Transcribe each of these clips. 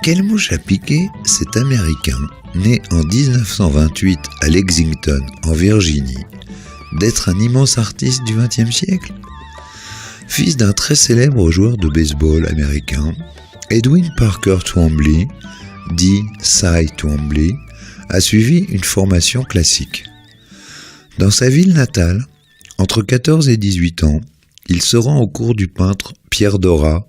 Quelle mouche a piqué cet Américain, né en 1928 à Lexington, en Virginie, d'être un immense artiste du XXe siècle? Fils d'un très célèbre joueur de baseball américain, Edwin Parker Twombly, dit Cy Twombly, a suivi une formation classique. Dans sa ville natale, entre 14 et 18 ans, il se rend au cours du peintre Pierre Dora,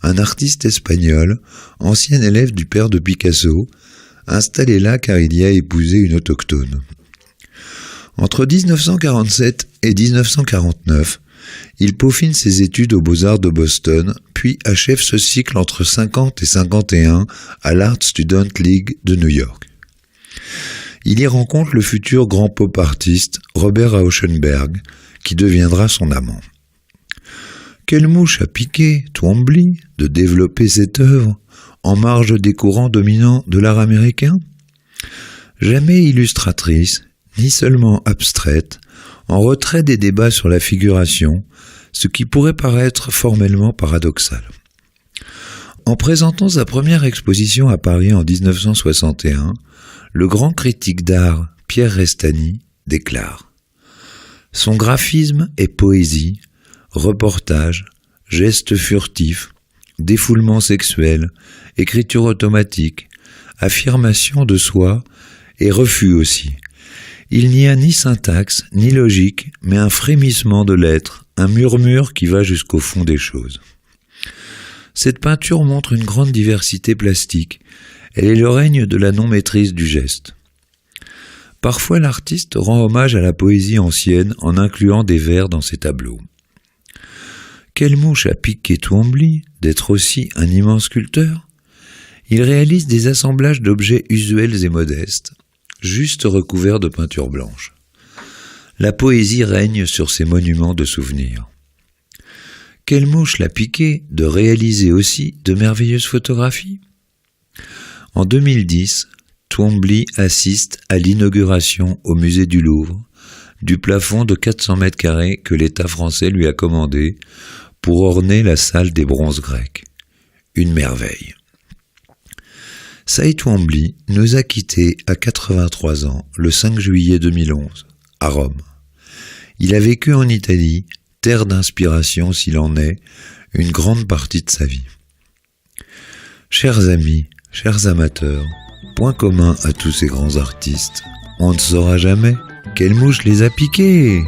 un artiste espagnol, ancien élève du père de Picasso, installé là car il y a épousé une autochtone. Entre 1947 et 1949, il peaufine ses études aux Beaux-Arts de Boston, puis achève ce cycle entre 50 et 51 à l'Art Student League de New York. Il y rencontre le futur grand pop artiste Robert Rauschenberg, qui deviendra son amant. Quelle mouche a piqué Twombly de développer cette œuvre en marge des courants dominants de l'art américain? Jamais illustratrice, ni seulement abstraite, en retrait des débats sur la figuration, ce qui pourrait paraître formellement paradoxal. En présentant sa première exposition à Paris en 1961, le grand critique d'art Pierre Restany déclare « Son graphisme est poésie, reportage, gestes furtifs, défoulement sexuel, écriture automatique, affirmation de soi et refus aussi. Il n'y a ni syntaxe, ni logique, mais un frémissement de l'être, un murmure qui va jusqu'au fond des choses. Cette peinture montre une grande diversité plastique. Elle est le règne de la non-maîtrise du geste. Parfois l'artiste rend hommage à la poésie ancienne en incluant des vers dans ses tableaux. Quelle mouche a piqué Twombly d'être aussi un immense sculpteur? Il réalise des assemblages d'objets usuels et modestes, juste recouverts de peinture blanche. La poésie règne sur ces monuments de souvenirs. Quelle mouche l'a piqué de réaliser aussi de merveilleuses photographies? En 2010, Twombly assiste à l'inauguration au musée du Louvre du plafond de 400 mètres carrés que l'État français lui a commandé pour orner la salle des bronzes grecs. Une merveille. Cy Twombly nous a quittés à 83 ans le 5 juillet 2011, à Rome. Il a vécu en Italie, terre d'inspiration s'il en est, une grande partie de sa vie. Chers amis, chers amateurs, point commun à tous ces grands artistes, on ne saura jamais quelle mouche les a piqués.